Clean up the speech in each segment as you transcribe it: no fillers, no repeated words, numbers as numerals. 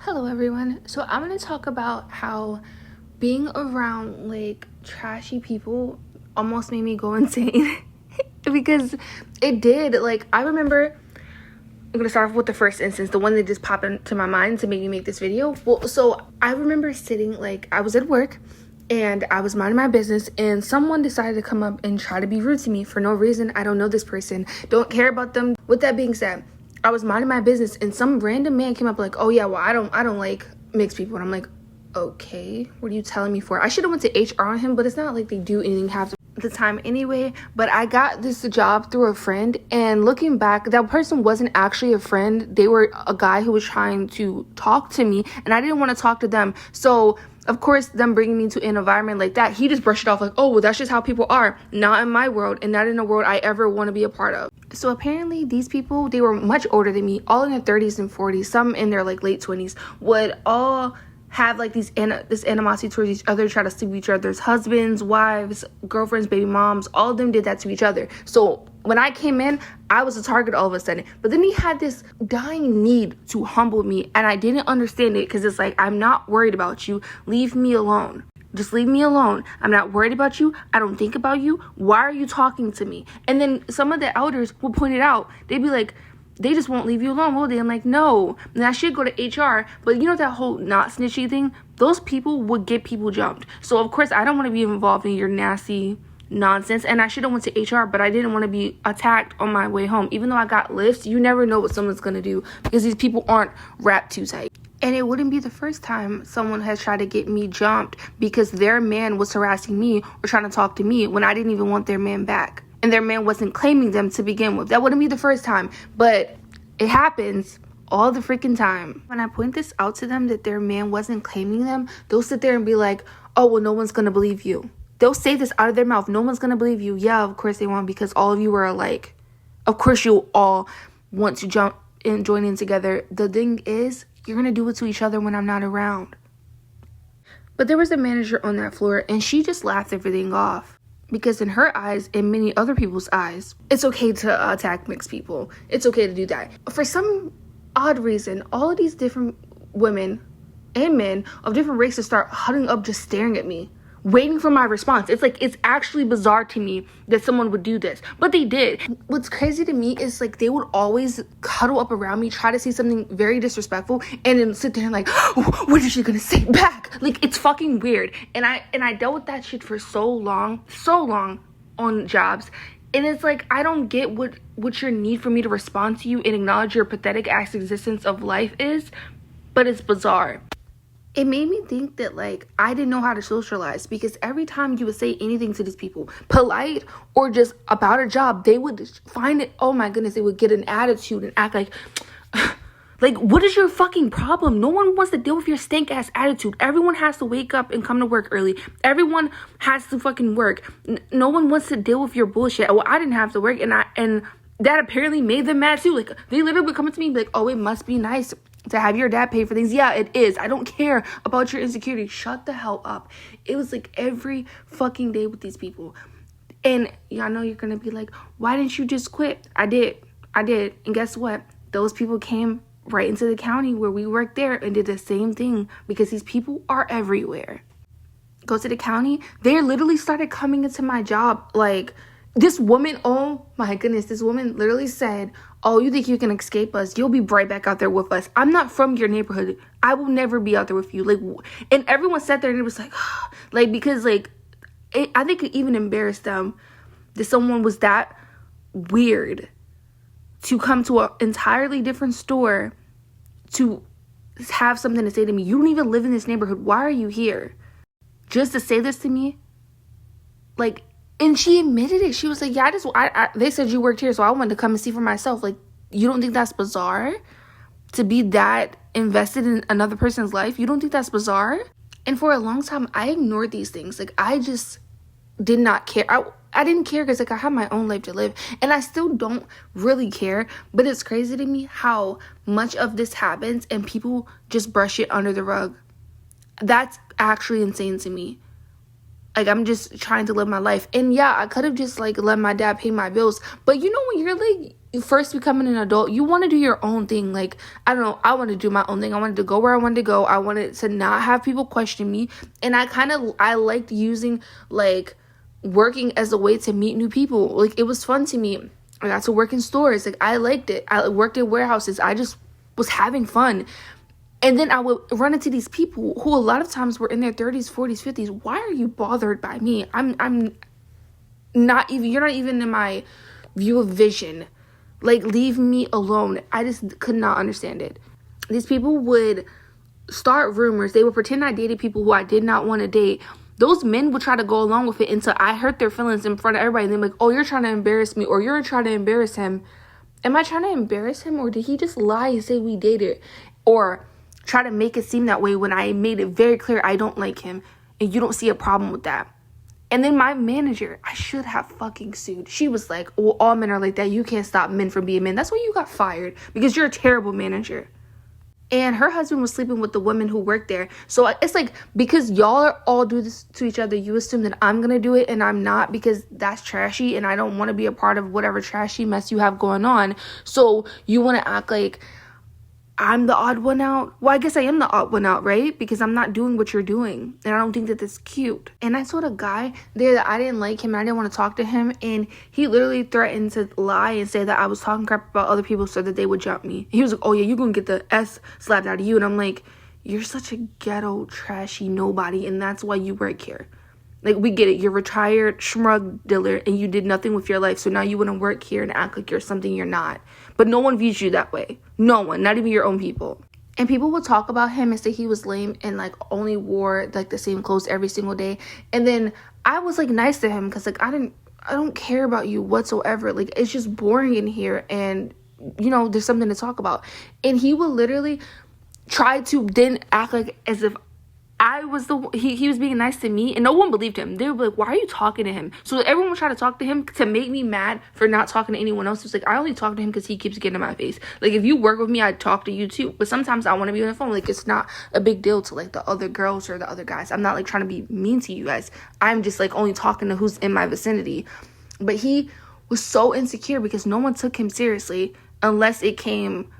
Hello everyone. So I'm going to talk about how being around like trashy people almost made me go insane because it did. Like I remember, I'm going to start off with the first instance, the one that just popped into my mind to make me make this video. Well, so I remember sitting, like I was at work and I was minding my business and someone decided to come up and try to be rude to me for no reason. I don't know this person, don't care about them. With that being said, I was minding my business and some random man came up like, oh yeah, well I don't like mixed people. And I'm like, okay, what are you telling me for? I should have went to HR on him, but it's not like they do anything half the time anyway. But I got this job through a friend, and looking back, that person wasn't actually a friend. They were a guy who was trying to talk to me and I didn't want to talk to them. So of course, them bringing me to an environment like that, he just brushed it off like, oh, well, that's just how people are. Not in my world, and not in a world I ever want to be a part of. So apparently these people, they were much older than me, all in their 30s and 40s, some in their like late 20s, would all have like this animosity towards each other, try to sleep with each other's husbands, wives, girlfriends, baby moms. All of them did that to each other. So when I came in, I was a target all of a sudden. But then he had this dying need to humble me, and I didn't understand it because it's like, I'm not worried about you. Leave me alone. Just leave me alone. I'm not worried about you. I don't think about you. Why are you talking to me? And then some of the elders will point it out. They'd be like, they just won't leave you alone, will they? I'm like, no. And I should go to HR. But you know that whole not snitchy thing? Those people would get people jumped. So, of course, I don't want to be involved in your nasty nonsense. And I should have went to HR, but I didn't want to be attacked on my way home. Even though I got lifts, you never know what someone's going to do because these people aren't wrapped too tight. And it wouldn't be the first time someone has tried to get me jumped because their man was harassing me or trying to talk to me when I didn't even want their man back. And their man wasn't claiming them to begin with. That wouldn't be the first time, but it happens all the freaking time. When I point this out to them that their man wasn't claiming them, they'll sit there and be like, oh, well, no one's going to believe you. They'll say this out of their mouth. No one's going to believe you. Yeah, of course they won't, because all of you are alike. Of course you all want to jump and join in together. The thing is, you're going to do it to each other when I'm not around. But there was a manager on that floor, and she just laughed everything off. Because in her eyes and many other people's eyes, it's okay to attack mixed people. It's okay to do that. For some odd reason, all of these different women and men of different races start huddling up just staring at me, waiting for my response. It's like, it's actually bizarre to me that someone would do this. But they did. What's crazy to me is like they would always cuddle up around me, try to say something very disrespectful, and then sit there and like, oh, what is she gonna say back? Like, it's fucking weird. And I dealt with that shit for so long on jobs. And it's like, I don't get what your need for me to respond to you and acknowledge your pathetic ass existence of life is, but it's bizarre. It made me think that, like, I didn't know how to socialize because every time you would say anything to these people, polite or just about a job, they would find it, oh my goodness, they would get an attitude and act like, what is your fucking problem? No one wants to deal with your stank ass attitude. Everyone has to wake up and come to work early. Everyone has to fucking work. No one wants to deal with your bullshit. Well, I didn't have to work, and that apparently made them mad too. Like, they literally would come up to me and be like, oh, it must be nice to have your dad pay for things. Yeah, it is. I don't care about your insecurity. Shut the hell up. It was like every fucking day with these people. And y'all know you're gonna be like, why didn't you just quit? I did. And guess what? Those people came right into the county where we worked there and did the same thing because these people are everywhere. Go to the county. They literally started coming into my job like, this woman, oh my goodness, this woman literally said, oh, you think you can escape us? You'll be right back out there with us. I'm not from your neighborhood. I will never be out there with you. Like, and everyone sat there and it was like, like, because like, I think it even embarrassed them that someone was that weird to come to an entirely different store to have something to say to me. You don't even live in this neighborhood. Why are you here? Just to say this to me? Like, and she admitted it. She was like, yeah, they said you worked here, so I wanted to come and see for myself. Like, you don't think that's bizarre? To be that invested in another person's life? You don't think that's bizarre? And for a long time, I ignored these things. Like, I just did not care. I didn't care because, like, I have my own life to live. And I still don't really care. But it's crazy to me how much of this happens and people just brush it under the rug. That's actually insane to me. Like, I'm just trying to live my life. And yeah, I could have just, like, let my dad pay my bills. But you know when you're, like, you first becoming an adult, you want to do your own thing. Like, I don't know, I want to do my own thing. I wanted to go where I wanted to go. I wanted to not have people question me. And I liked using, like, working as a way to meet new people. Like, it was fun to me. I got to work in stores. Like, I liked it. I worked in warehouses. I just was having fun. And then I would run into these people who a lot of times were in their 30s, 40s, 50s. Why are you bothered by me? I'm not even, you're not even in my view of vision. Like, leave me alone. I just could not understand it. These people would start rumors. They would pretend I dated people who I did not want to date. Those men would try to go along with it until I hurt their feelings in front of everybody. And they're like, oh, you're trying to embarrass me, or you're trying to embarrass him. Am I trying to embarrass him, or did he just lie and say we dated? Or try to make it seem that way when I made it very clear I don't like him and you don't see a problem with that? And then my manager, I should have fucking sued. She was like, well, all men are like that. You can't stop men from being men. That's why you got fired, because you're a terrible manager. And her husband was sleeping with the women who worked there. So it's like, because y'all all do this to each other, you assume that I'm going to do it, and I'm not, because that's trashy and I don't want to be a part of whatever trashy mess you have going on. So you want to act like I'm the odd one out. Well, I guess I am the odd one out, right? Because I'm not doing what you're doing. And I don't think that that's cute. And I told a guy there that I didn't like him and I didn't want to talk to him. And he literally threatened to lie and say that I was talking crap about other people so that they would jump me. He was like, oh yeah, you're going to get the S slapped out of you. And I'm like, you're such a ghetto, trashy nobody. And that's why you work here. Like, we get it. You're a retired shrug dealer and you did nothing with your life. So now you want to work here and act like you're something you're not. But no one views you that way. No one. Not even your own people. And people will talk about him and say he was lame and, like, only wore, like, the same clothes every single day. And then I was, like, nice to him because, like, I don't care about you whatsoever. Like, it's just boring in here. And, you know, there's something to talk about. And he would literally try to then act like as if I was he was being nice to me, and no one believed him. They were like, why are you talking to him? So everyone would try to talk to him to make me mad for not talking to anyone else. It was like, I only talk to him because he keeps getting in my face. Like, if you work with me, I'd talk to you too. But sometimes I want to be on the phone. Like, it's not a big deal to, like, the other girls or the other guys. I'm not, like, trying to be mean to you guys. I'm just, like, only talking to who's in my vicinity. But he was so insecure because no one took him seriously unless it came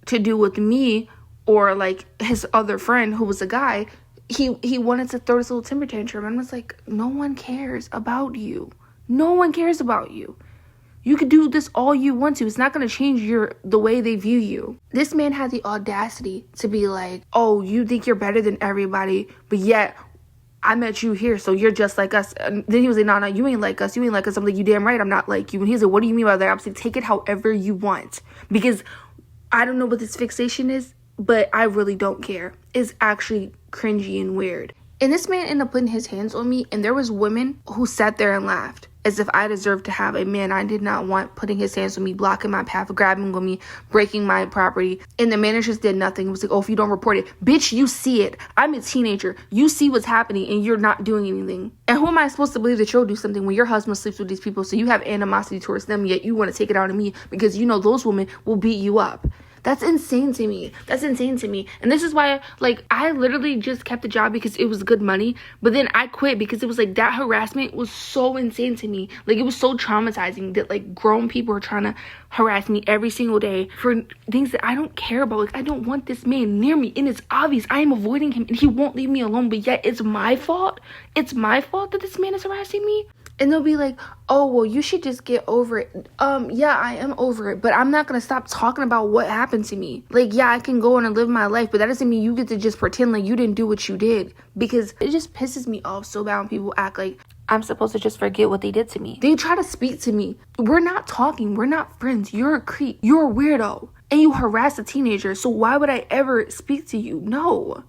to do with me or, like, his other friend who was a guy. He wanted to throw this little temper tantrum, and I was like, no one cares about you. No one cares about you. You could do this all you want to. It's not going to change the way they view you. This man had the audacity to be like, oh, you think you're better than everybody, but yet I met you here, so you're just like us. And then he was like, no, you ain't like us. You ain't like us. I'm like, you damn right I'm not like you. And he's like, what do you mean by that? I'm like, take it however you want. Because I don't know what this fixation is, but I really don't care. It's actually cringy and weird. And this man ended up putting his hands on me, and there was women who sat there and laughed as if I deserved to have a man I did not want putting his hands on me, blocking my path, grabbing on me, breaking my property. And the man just did nothing. It was like, oh, if you don't report it, bitch, you see it. I'm a teenager. You see what's happening and you're not doing anything. And who am I supposed to believe that you'll do something when your husband sleeps with these people, so you have animosity towards them, yet you want to take it out on me because you know those women will beat you up? That's insane to me. That's insane to me. And this is why, like, I literally just kept the job because it was good money. But then I quit because it was like that harassment was so insane to me. Like, it was so traumatizing that, like, grown people are trying to harass me every single day for things that I don't care about. Like, I don't want this man near me. And it's obvious I am avoiding him and he won't leave me alone. But yet it's my fault. It's my fault that this man is harassing me. And they'll be like, oh, well, you should just get over it. Yeah, I am over it. But I'm not going to stop talking about what happened to me. Like, yeah, I can go on and live my life. But that doesn't mean you get to just pretend like you didn't do what you did. Because it just pisses me off so bad when people act like I'm supposed to just forget what they did to me. They try to speak to me. We're not talking. We're not friends. You're a creep. You're a weirdo. And you harass a teenager. So why would I ever speak to you? No.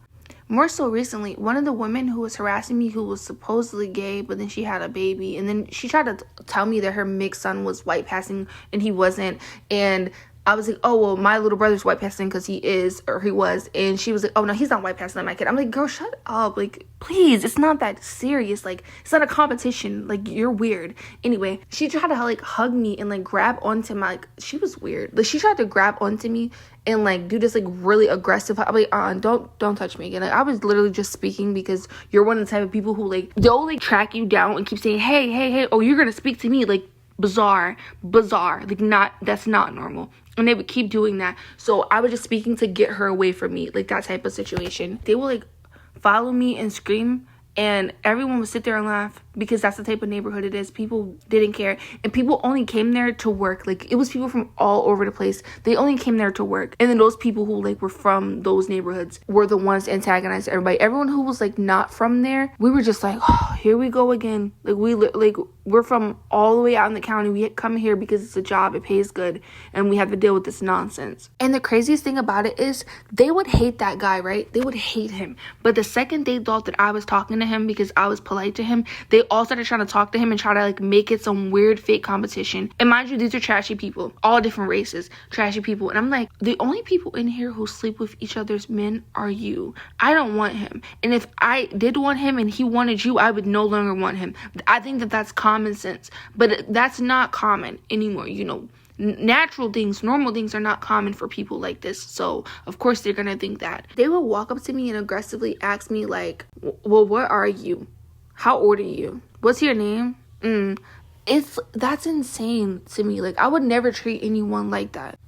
More so recently, one of the women who was harassing me, who was supposedly gay, but then she had a baby, and then she tried to tell me that her mixed son was white passing, and he wasn't, and I was like, oh, well, my little brother's white passing because he is, or he was, and she was like, oh, no, he's not white passing like my kid. I'm like, girl, shut up, like, please, it's not that serious, like, it's not a competition, like, you're weird. Anyway, she tried to, like, hug me and, like, grab onto my, like, she was weird, like, she tried to grab onto me and, like, do this, like, really aggressive, I'm like, don't touch me again. Like, I was literally just speaking because you're one of the type of people who, like, they'll, like, track you down and keep saying, hey, oh, you're gonna speak to me, like, bizarre, like that's not normal. And they would keep doing that. So I was just speaking to get her away from me, like that type of situation. They would like follow me and scream, and everyone would sit there and laugh, because that's the type of neighborhood it is. People didn't care, and people only came there to work. Like, it was people from all over the place. They only came there to work. And then those people who like were from those neighborhoods were the ones to antagonize everybody. Everyone who was like not from there, we were just like, oh, here we go again. Like we're from all the way out in the county. We come here because it's a job, it pays good, and we have to deal with this nonsense. And the craziest thing about it is they would hate that guy, right? They would hate him. But the second they thought that I was talking to him because I was polite to him, they all started trying to talk to him and try to like make it some weird fake competition. And mind you, these are trashy people, all different races, trashy people. And I'm like, the only people in here who sleep with each other's men are you. I don't want him. And if I did want him and he wanted you, I would no longer want him. I think that that's common sense, but that's not common anymore. You know, natural things, normal things are not common for people like this. So of course they're gonna think that. They will walk up to me and aggressively ask me like, well, what are you? How old are you? What's your name? That's insane to me. Like, I would never treat anyone like that.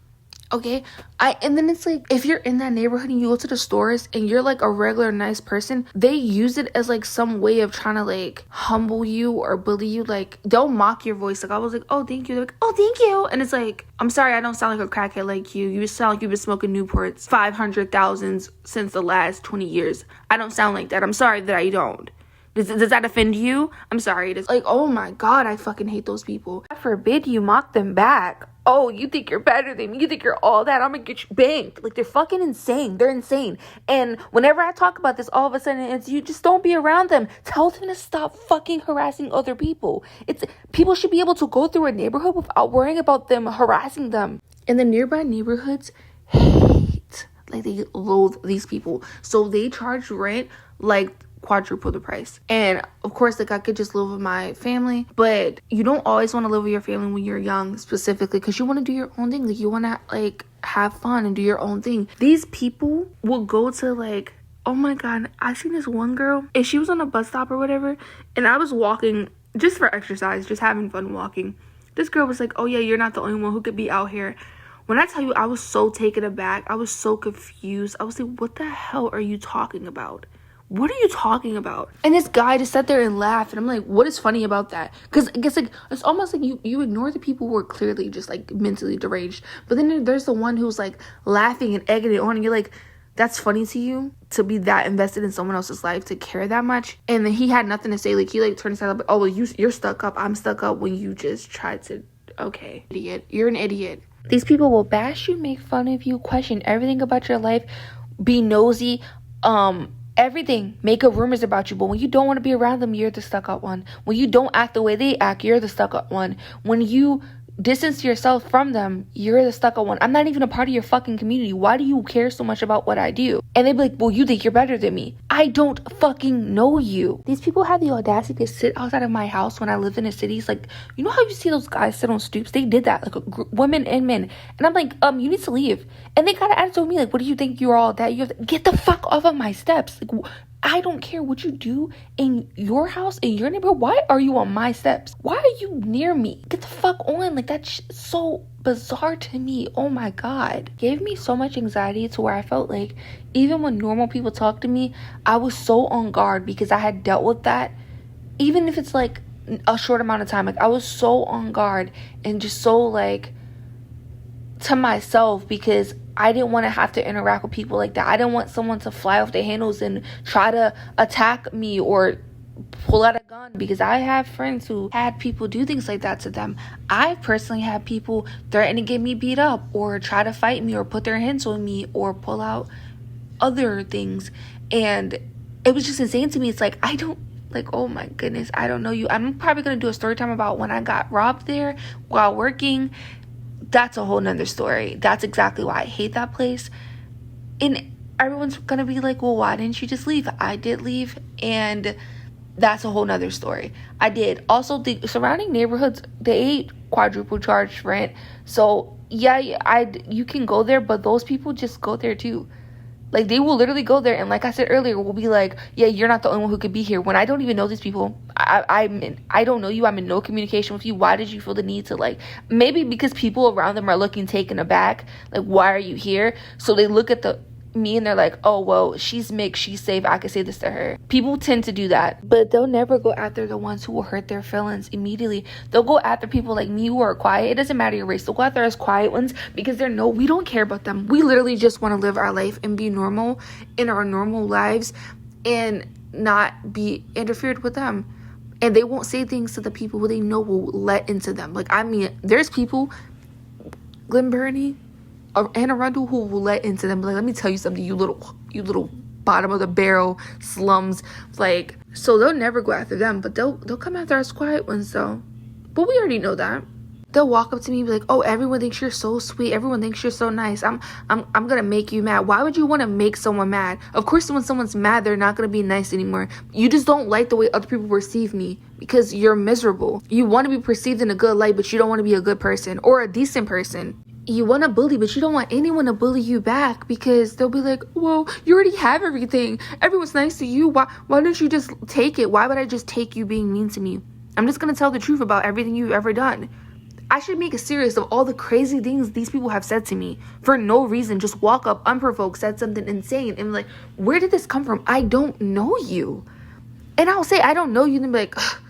Okay, and then it's like, if you're in that neighborhood and you go to the stores and you're like a regular nice person, they use it as like some way of trying to like humble you or bully you. Like, they'll mock your voice. Like, I was like, oh, thank you. They're like, oh, thank you. And it's like, I'm sorry, I don't sound like a crackhead like you. You sound like you've been smoking Newports 500,000 since the last 20 years. I don't sound like that. I'm sorry that I don't. Does that offend you? I'm sorry. It's like, oh my God, I fucking hate those people. I forbid you mock them back. Oh, you think you're better than me? You think you're all that? I'm gonna get you banked. Like, they're fucking insane. They're insane. And whenever I talk about this, all of a sudden it's, you just don't be around them. Tell them to stop fucking harassing other people. People should be able to go through a neighborhood without worrying about them harassing them. And the nearby neighborhoods hate, like, they loathe these people. So they charge rent like quadruple the price. And of course, like, I could just live with my family, but you don't always want to live with your family when you're young, specifically because you want to do your own thing. Like, you want to like have fun and do your own thing. These people will go to like, oh my God, I seen this one girl and she was on a bus stop or whatever, and I was walking just for exercise, just having fun walking. This girl was like, oh yeah, you're not the only one who could be out here. When I tell you, I was so taken aback, I was so confused. I was like, what the hell are you talking about? What are you talking about? And this guy just sat there and laughed, and I'm like, what is funny about that? Because I guess like it's almost like you ignore the people who are clearly just like mentally deranged, but then there's the one who's like laughing and egging it on, and you're like, that's funny to you to be that invested in someone else's life, to care that much. And then he had nothing to say. Like, he like turned his head up, oh well, you're stuck up, I'm stuck up, when you just tried to, okay, idiot, you're an idiot. These people will bash you, make fun of you, question everything about your life, be nosy, everything, make up rumors about you. But when you don't want to be around them, you're the stuck up one. When you don't act the way they act, you're the stuck up one. When you distance yourself from them, you're the stuck up one. I'm not even a part of your fucking community. Why do you care so much about what I do? And they'd be like, well, you think you're better than me. I don't fucking know you. These people have the audacity to sit outside of my house when I lived in the cities. Like, you know how you see those guys sit on stoops? They did that, like women and men. And I'm like, you need to leave. And they got to answer me like, what do you think you're all that? You have to get the fuck off of my steps. Like, I don't care what you do in your house, in your neighborhood. Why are you on my steps? Why are you near me? Get the fuck on. Like, that's so bizarre to me. Oh my God. Gave me so much anxiety to where I felt like even when normal people talk to me, I was so on guard because I had dealt with that. Even if it's like a short amount of time, like, I was so on guard and just so like to myself because I didn't want to have to interact with people like that. I didn't want someone to fly off their handles and try to attack me or pull out a gun, because I have friends who had people do things like that to them. I personally had people threaten to get me beat up or try to fight me or put their hands on me or pull out other things. And it was just insane to me. It's like, I don't, like, oh my goodness, I don't know you. I'm probably going to do a story time about when I got robbed there while working. That's a whole nother story. That's exactly why I hate that place. And everyone's gonna be like, well, why didn't you just leave? I did leave, and that's a whole nother story. I did. Also, the surrounding neighborhoods, they quadruple charge rent. So yeah, you can go there, but those people just go there too. Like, they will literally go there, and like I said earlier, will be like, yeah, you're not the only one who could be here. When I don't even know these people, I don't know you. I'm in no communication with you. Why did you feel the need to, like, maybe because people around them are looking taken aback. Like, why are you here? So they look at me and they're like, oh, well, she's mixed, she's safe, I can say this to her. People tend to do that, but they'll never go after the ones who will hurt their feelings immediately. They'll go after people like me who are quiet. It doesn't matter your race. They'll go after us quiet ones because we don't care about them. We literally just want to live our life and be normal in our normal lives and not be interfered with them. And they won't say things to the people who they know will let into them. Like, I mean, there's people, Glen Burnie, Anne Arundel, who will let into them. Like, let me tell you something, you little bottom of the barrel slums. Like, so they'll never go after them, but they'll come after us quiet ones though. But we already know that. They'll walk up to me and be like, oh, everyone thinks you're so sweet, everyone thinks you're so nice, I'm gonna make you mad. Why would you want to make someone mad? Of course, when someone's mad, they're not gonna be nice anymore. You just don't like the way other people perceive me because you're miserable. You want to be perceived in a good light, but you don't want to be a good person or a decent person. You want to bully, but you don't want anyone to bully you back because they'll be like, well, you already have everything. Everyone's nice to you. Why don't you just take it? Why would I just take you being mean to me? I'm just going to tell the truth about everything you've ever done. I should make a series of all the crazy things these people have said to me for no reason. Just walk up unprovoked, said something insane, and like, where did this come from? I don't know you. And I'll say, I don't know you, and be like, ugh.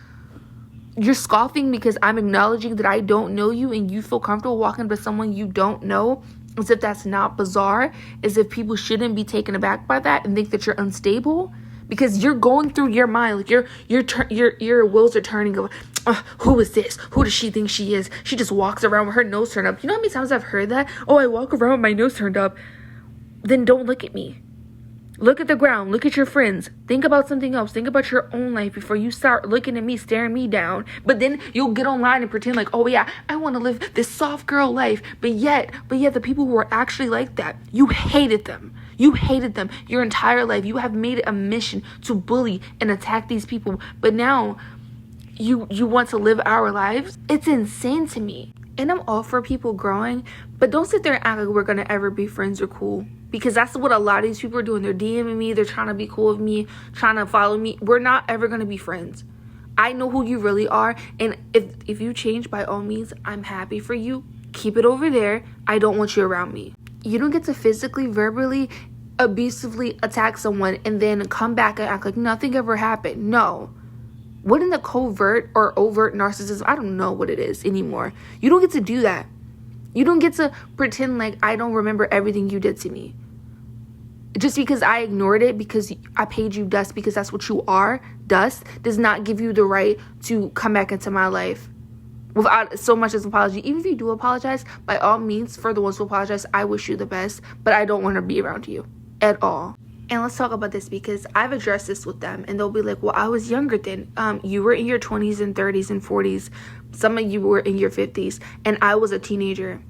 You're scoffing because I'm acknowledging that I don't know you and you feel comfortable walking up to someone you don't know, as if that's not bizarre, as if people shouldn't be taken aback by that and think that you're unstable, because you're going through your mind, like your wheels are turning of, who is this? Who does she think she is? She just walks around with her nose turned up. You know how many times I've heard that? Oh, I walk around with my nose turned up. Then don't look at me. Look at the ground. Look at your friends. Think about something else. Think about your own life before you start looking at me, staring me down. But then you'll get online and pretend like, oh yeah, I want to live this soft girl life. But yet the people who are actually like that, you hated them. You hated them your entire life. You have made it a mission to bully and attack these people. But now you want to live our lives? It's insane to me. And I'm all for people growing, but don't sit there and act like we're going to ever be friends or cool. Because that's what a lot of these people are doing. They're DMing me. They're trying to be cool with me, trying to follow me. We're not ever going to be friends. I know who you really are. And if you change, by all means, I'm happy for you. Keep it over there. I don't want you around me. You don't get to physically, verbally, abusively attack someone and then come back and act like nothing ever happened. No. What in the covert or overt narcissism? I don't know what it is anymore. You don't get to do that. You don't get to pretend like I don't remember everything you did to me. Just because I ignored it because I paid you dust because that's what you are, dust, does not give you the right to come back into my life without so much as an apology. Even if you do apologize, by all means, for the ones who apologize, I wish you the best, but I don't want to be around you at all. And let's talk about this because I've addressed this with them and they'll be like, well, I was younger then. You were in your 20s and 30s and 40s. Some of you were in your 50s and I was a teenager.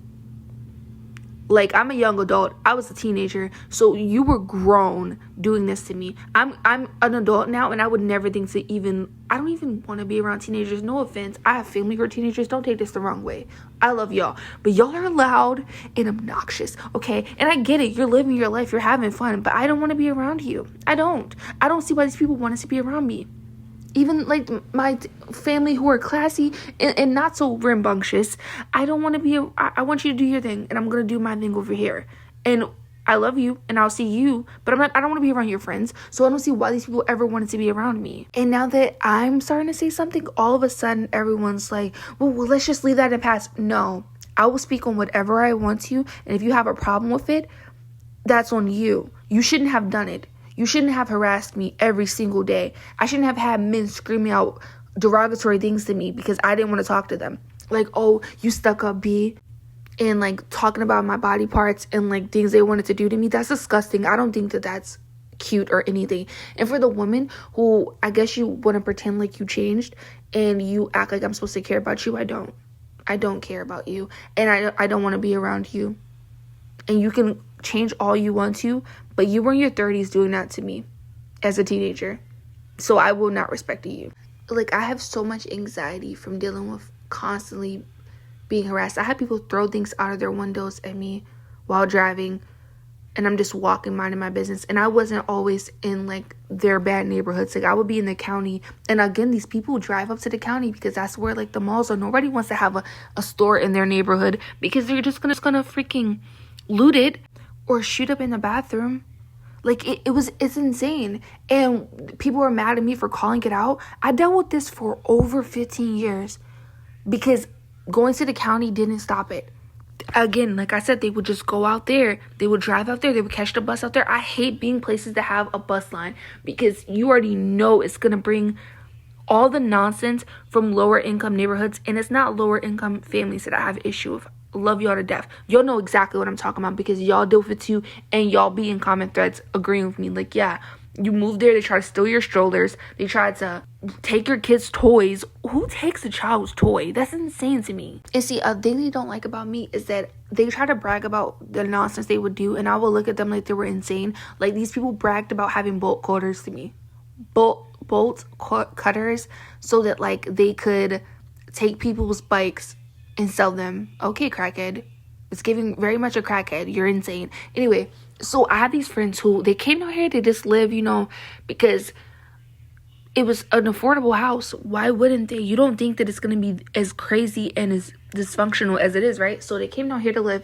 Like, I'm a young adult. I was a teenager. So you were grown doing this to me. I'm an adult now and I would never think to I don't even want to be around teenagers. No offense. I have family who are teenagers. Don't take this the wrong way. I love y'all. But y'all are loud and obnoxious, okay? And I get it. You're living your life. You're having fun. But I don't want to be around you. I don't see why these people want us to be around me. Even like my family who are classy and not so rambunctious, I don't want to be, I want you to do your thing and I'm going to do my thing over here. And I love you and I'll see you, but I don't want to be around your friends. So I don't see why these people ever wanted to be around me. And now that I'm starting to say something, all of a sudden everyone's like, well, let's just leave that in the past. No, I will speak on whatever I want to. And if you have a problem with it, that's on you. You shouldn't have done it. You shouldn't have harassed me every single day. I shouldn't have had men screaming out derogatory things to me because I didn't want to talk to them. Like, oh, you stuck up B. And like talking about my body parts and like things they wanted to do to me. That's disgusting. I don't think that that's cute or anything. And for the woman who I guess you want to pretend like you changed and you act like I'm supposed to care about you. I don't care about you. And I don't want to be around you. And you can change all you want to, but you were in your 30s doing that to me as a teenager. So I will not respect you. Like, I have so much anxiety from dealing with constantly being harassed. I had people throw things out of their windows at me while driving. and I'm just walking, minding my business. And I wasn't always in like their bad neighborhoods. Like I would be in the county. And again, these people drive up to the county because that's where like the malls are. Nobody wants to have a store in their neighborhood because they're just gonna freaking loot it or shoot up in the bathroom. Like it's insane. And people were mad at me for calling it out. I dealt with this for over 15 years because going to the county didn't stop it. Again, like I said, they would just go out there. They would drive out there. They would catch the bus out there. I hate being places that have a bus line because you already know it's going to bring all the nonsense from lower income neighborhoods. And it's not lower income families that I have issue with. Love y'all to death. Y'all know exactly what I'm talking about because y'all deal with it too. And y'all be in comment threads agreeing with me. Like, yeah, you move there, they try to steal your strollers. They try to take your kids' toys. Who takes a child's toy? That's insane to me. And see, a thing they don't like about me is that they try to brag about the nonsense they would do, and I will look at them like they were insane. Like, these people bragged about having bolt cutters to me. Bolt cutters so that, like, they could take people's bikes and sell them. Okay, crackhead. It's giving very much a crackhead. You're insane. Anyway, so I have these friends who, they came out here to just live, you know, because it was an affordable house. Why wouldn't they? You don't think that it's going to be as crazy and as dysfunctional as it is, right? So they came down here to live.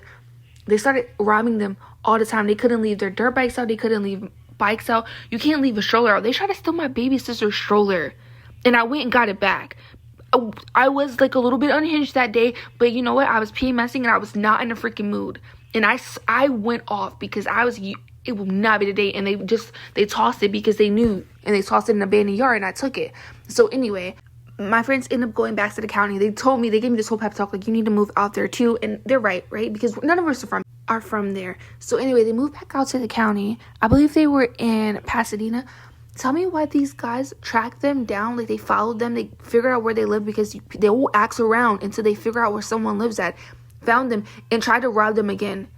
They started robbing them all the time. They couldn't leave their dirt bikes out. They couldn't leave bikes out. You can't leave a stroller out. They tried to steal my baby sister's stroller, and I went and got it back. I was like a little bit unhinged that day, but you know what? I was PMSing and I was not in a freaking mood. And I went off because it will not be the day. And they tossed it because they knew, and they tossed it in an abandoned yard, and I took it. So anyway, my friends ended up going back to the county. They told me, they gave me this whole pep talk, like, you need to move out there too. And they're right? Because none of us are from there. So anyway, they moved back out to the county. I believe they were in Pasadena. Tell me why these guys tracked them down. Like, they followed them. They figured out where they live because they will ask around until they figure out where someone lives at. Found them and tried to rob them again.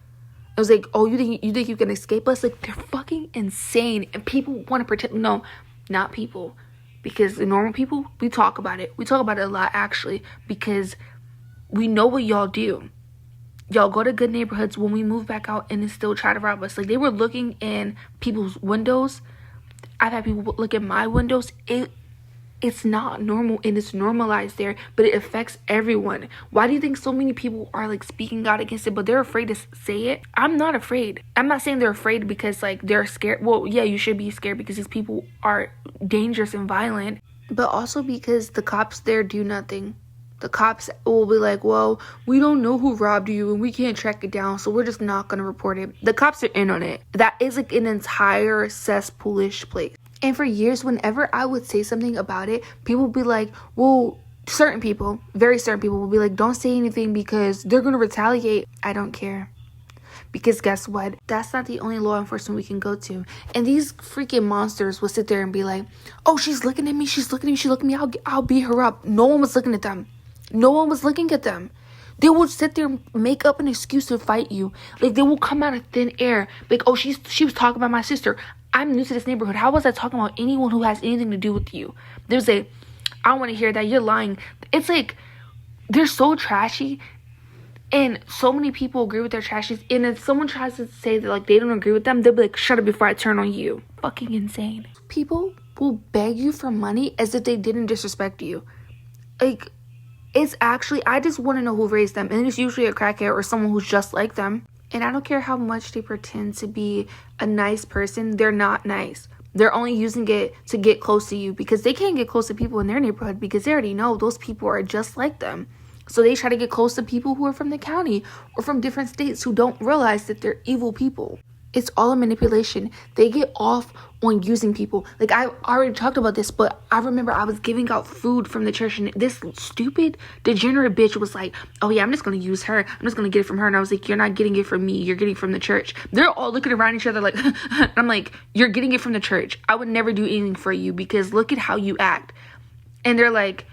It was like, oh, you think you can escape us? Like, they're fucking insane. And people want to pretend. No, not people. Because the normal people, we talk about it. We talk about it a lot, actually. Because we know what y'all do. Y'all go to good neighborhoods when we move back out and then still try to rob us. Like, they were looking in people's windows. I've had people look at my windows. It's not normal, and it's normalized there, but it affects everyone. Why do you think so many people are like speaking out against it, but they're afraid to say it? I'm not afraid. I'm not saying they're afraid because like they're scared. Well, yeah, you should be scared because these people are dangerous and violent, but also because the cops there do nothing. The cops will be like, well, we don't know who robbed you and we can't track it down, so we're just not going to report it. The cops are in on it. That is like an entire cesspoolish place. And for years, whenever I would say something about it, people would be like, well, certain people, very certain people will be like, don't say anything because they're going to retaliate. I don't care. Because guess what? That's not the only law enforcement we can go to. And these freaking monsters will sit there and be like, oh, she's looking at me. She's looking at me. She looked at me. I'll beat her up. No one was looking at them. No one was looking at them. They will sit there and make up an excuse to fight you. Like, they will come out of thin air. Like, oh, she was talking about my sister. I'm new to this neighborhood. How was I talking about anyone who has anything to do with you? There's I don't want to hear that. You're lying. It's like, they're so trashy. And so many people agree with their trashies. And if someone tries to say that, like, they don't agree with them, they'll be like, shut up before I turn on you. Fucking insane. People will beg you for money as if they didn't disrespect you. Like, it's actually, I just want to know who raised them. And it's usually a crackhead or someone who's just like them. And I don't care how much they pretend to be a nice person. They're not nice. They're only using it to get close to you because they can't get close to people in their neighborhood because they already know those people are just like them. So they try to get close to people who are from the county or from different states who don't realize that they're evil people. It's all a manipulation. They get off on using people. Like, I already talked about this, but I remember I was giving out food from the church, and this stupid, degenerate bitch was like, oh yeah, I'm just going to use her. I'm just going to get it from her. And I was like, you're not getting it from me. You're getting it from the church. They're all looking around each other like, and I'm like, you're getting it from the church. I would never do anything for you because look at how you act. And they're like,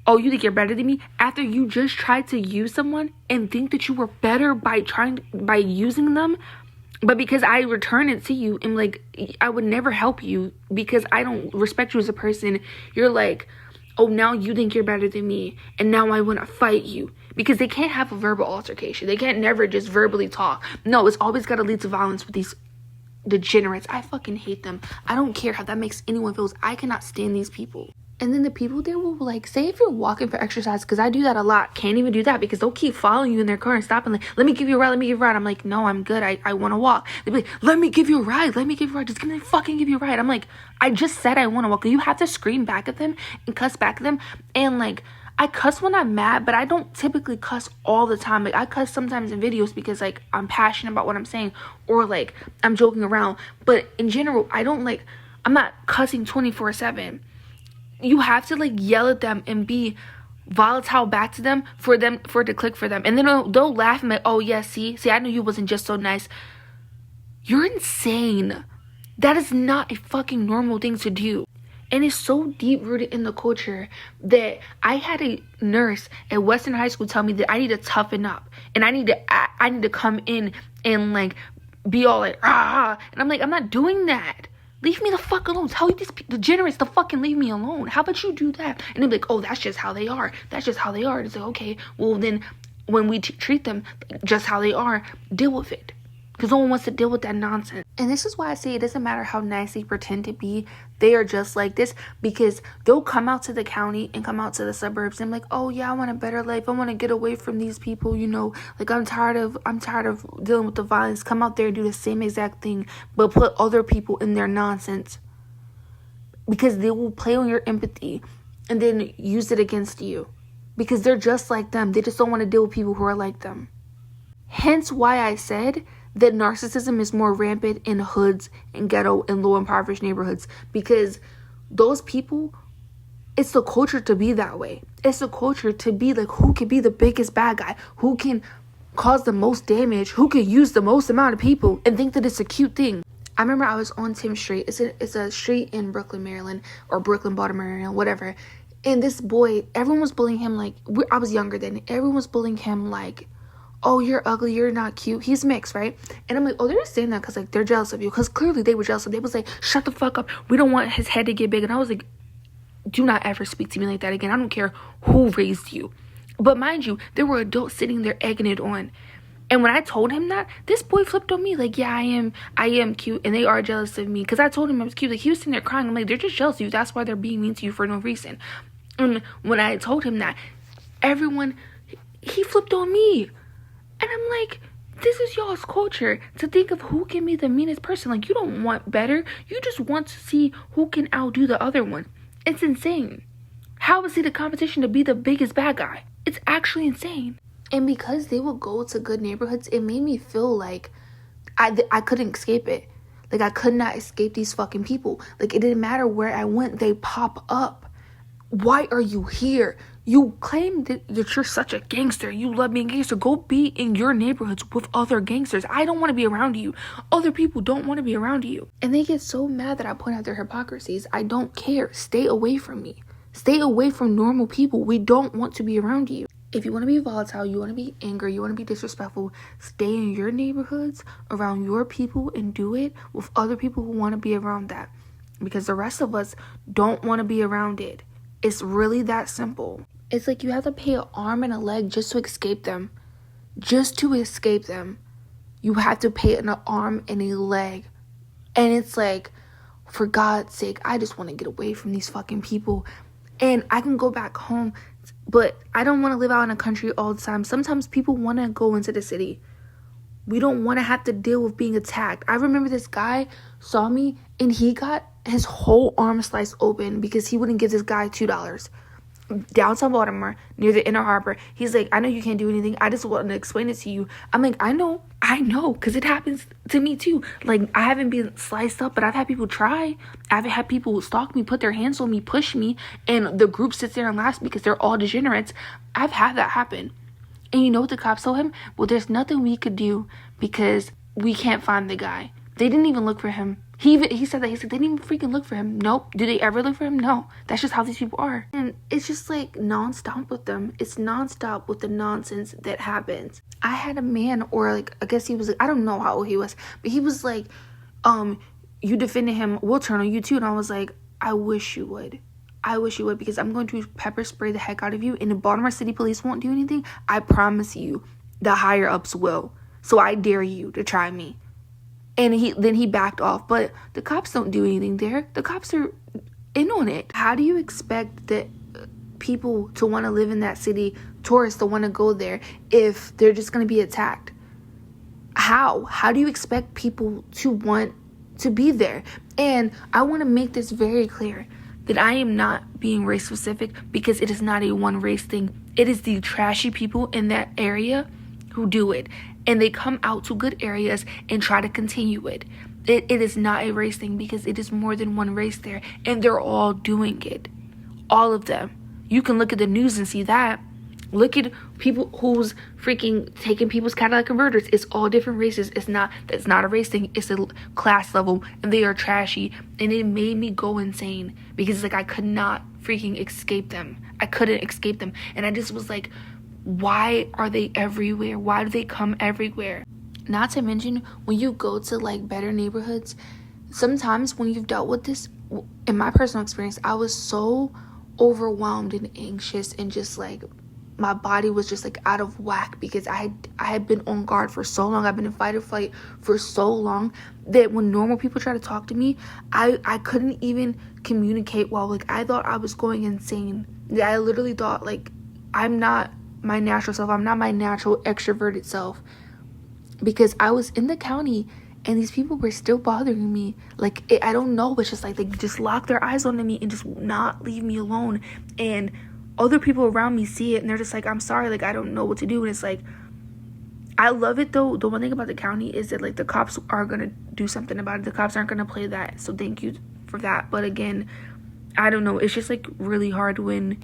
oh, you think you're better than me? After you just tried to use someone and think that you were better by using them? But because I return it to you and like, I would never help you because I don't respect you as a person. You're like, oh, now you think you're better than me, and now I want to fight you. Because they can't have a verbal altercation. They can't never just verbally talk. No, it's always got to lead to violence with these degenerates. I fucking hate them. I don't care how that makes anyone feel. I cannot stand these people. And then the people there will like, say if you're walking for exercise, because I do that a lot. Can't even do that because they'll keep following you in their car and stopping like, let me give you a ride, let me give you a ride. I'm like, no, I'm good. I want to walk. They'll be like, let me give you a ride, let me give you a ride. Just gonna fucking give you a ride. I'm like, I just said I want to walk. You have to scream back at them and cuss back at them. And like, I cuss when I'm mad, but I don't typically cuss all the time. Like, I cuss sometimes in videos because, like, I'm passionate about what I'm saying or, like, I'm joking around. But in general, I'm not cussing 24/7. You have to, like, yell at them and be volatile back to them for it to click for them. And then they'll laugh and be like, oh, yeah, see, I knew you wasn't just so nice. You're insane. That is not a fucking normal thing to do. And it's so deep rooted in the culture that I had a nurse at Western High School tell me that I need to toughen up and I need to come in and like be all like and I'm like, I'm not doing that. Leave me the fuck alone. Tell these degenerates to fucking leave me alone. How about you do that? And they'll be like, oh, that's just how they are. That's just how they are. It's like, okay, well then when we treat them just how they are, deal with it. Because no one wants to deal with that nonsense. And this is why I say it doesn't matter how nice they pretend to be. They are just like this. Because they'll come out to the county and come out to the suburbs and be like, oh yeah, I want a better life. I want to get away from these people, you know. Like I'm tired of dealing with the violence. Come out there and do the same exact thing. But put other people in their nonsense. Because they will play on your empathy. And then use it against you. Because they're just like them. They just don't want to deal with people who are like them. Hence why I said that narcissism is more rampant in hoods and ghetto and low impoverished neighborhoods, because those people, it's the culture to be that way. It's the culture to be like, who can be the biggest bad guy, who can cause the most damage, who can use the most amount of people and think that it's a cute thing. I remember I was on Tim Street. It's a street in Brooklyn, Maryland, or Brooklyn, Baltimore, Maryland, whatever. And this boy, everyone was bullying him like, I was younger then. Everyone was bullying him like, oh, you're ugly, you're not cute. He's mixed, right? And I'm like, oh, they're just saying that because, like, they're jealous of you. Because clearly they were jealous of you. They was like, shut the fuck up. We don't want his head to get big. And I was like, do not ever speak to me like that again. I don't care who raised you. But mind you, there were adults sitting there egging it on. And when I told him that, this boy flipped on me like, yeah, I am cute. And they are jealous of me. Because I told him I was cute. Like, he was sitting there crying. I'm like, they're just jealous of you. That's why they're being mean to you for no reason. And when I told him that, he flipped on me. And I'm like, this is y'all's culture to think of who can be the meanest person. Like, you don't want better. You just want to see who can outdo the other one. It's insane. How is it a competition to be the biggest bad guy? It's actually insane. And because they would go to good neighborhoods, it made me feel like I couldn't escape it. Like, I could not escape these fucking people. Like, it didn't matter where I went. They pop up. Why are you here? You claim that you're such a gangster. You love being a gangster. Go be in your neighborhoods with other gangsters. I don't want to be around you. Other people don't want to be around you. And they get so mad that I point out their hypocrisies. I don't care. Stay away from me. Stay away from normal people. We don't want to be around you. If you want to be volatile, you want to be angry, you want to be disrespectful, stay in your neighborhoods, around your people, and do it with other people who want to be around that. Because the rest of us don't want to be around it. It's really that simple. It's like you have to pay an arm and a leg just to escape them. Just to escape them. You have to pay an arm and a leg. And it's like, for God's sake, I just want to get away from these fucking people. And I can go back home, but I don't want to live out in a country all the time. Sometimes people want to go into the city. We don't want to have to deal with being attacked. I remember this guy saw me and he got his whole arm sliced open because he wouldn't give this guy $2. Downtown Baltimore, near the Inner Harbor. He's like, I know you can't do anything. I just want to explain it to you. I'm like, I know, because it happens to me too. Like, I haven't been sliced up, but I've had people try. I've had people stalk me, put their hands on me, push me, and the group sits there and laughs because they're all degenerates. I've had that happen. And you know what the cops told him? Well, there's nothing we could do because we can't find the guy. They didn't even look for him. He said that. He said, they didn't even freaking look for him. Nope. Do they ever look for him? No. That's just how these people are. And it's just like nonstop with them. It's nonstop with the nonsense that happens. I had a man, or like, I guess he was, I don't know how old he was, but he was like, you defended him, we'll turn on you too. And I was like, I wish you would. I wish you would, because I'm going to pepper spray the heck out of you, and if Baltimore City Police won't do anything, I promise you the higher ups will. So I dare you to try me. And he backed off, but the cops don't do anything there. The cops are in on it. How do you expect that people to want to live in that city, tourists to want to go there, if they're just going to be attacked? How do you expect people to want to be there? And I want to make this very clear that I am not being race specific, because it is not a one race thing. It is the trashy people in that area who do it, and they come out to good areas and try to continue it. It is not a race thing, because it is more than one race there, and they're all doing it. All of them. You can look at the news and see that. Look at people who's freaking taking people's Cadillac converters. It's all different races. It's not a race thing. It's a class level, and they are trashy. And it made me go insane, because like I could not freaking escape them. I couldn't escape them. And I just was like, why are they everywhere? Why do they come everywhere? Not to mention, when you go to like better neighborhoods, sometimes when you've dealt with this, in my personal experience, I was so overwhelmed and anxious, and just like my body was just like out of whack, because I had been on guard for so long. I've been in fight or flight for so long that when normal people try to talk to me, I couldn't even communicate well. Like, I thought I was going insane. I literally thought, like, I'm not my natural self. I'm not my natural extroverted self, because I was in the county and these people were still bothering me. Like, I don't know, it's just like they just lock their eyes onto me and just not leave me alone. And other people around me see it, and they're just like, I'm sorry, like, I don't know what to do. And it's like, I love it though. The one thing about the county is that like the cops are gonna do something about it. The cops aren't gonna play that, so thank you for that. But again, I don't know, it's just like really hard when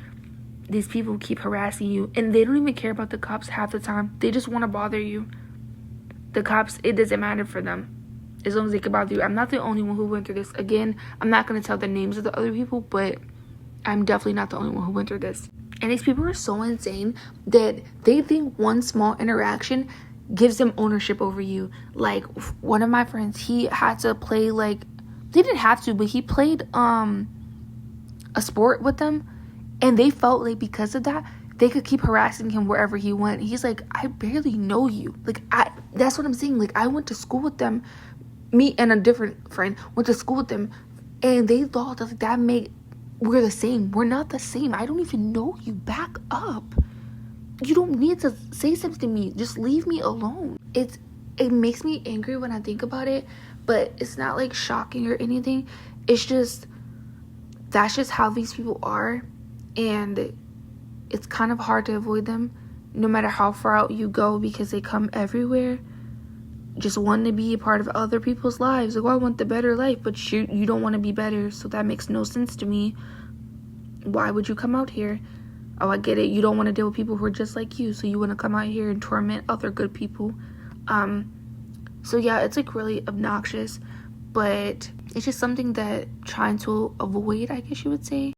these people keep harassing you, and they don't even care about the cops half the time. They just want to bother you. The cops, it doesn't matter for them, as long as they can bother you. I'm not the only one who went through this. Again, I'm not going to tell the names of the other people, but I'm definitely not the only one who went through this. And these people are so insane that they think one small interaction gives them ownership over you. Like, one of my friends, he had to play, like, they didn't have to, but he played a sport with them, and they felt like because of that, they could keep harassing him wherever he went. He's like, I barely know you. Like, that's what I'm saying. Like, I went to school with them. Me and a different friend went to school with them, and they thought that made we're the same. We're not the same. I don't even know you. Back up. You don't need to say something to me. Just leave me alone. It makes me angry when I think about it, but it's not like shocking or anything. It's just, that's just how these people are, and it's kind of hard to avoid them no matter how far out you go, because they come everywhere just wanting to be a part of other people's lives. Like, oh, I want the better life, but you don't want to be better, so that makes no sense to me. Why would you come out here? Oh, I get it. You don't want to deal with people who are just like you, so you want to come out here and torment other good people. So yeah, it's like really obnoxious, but it's just something that trying to avoid, I guess you would say.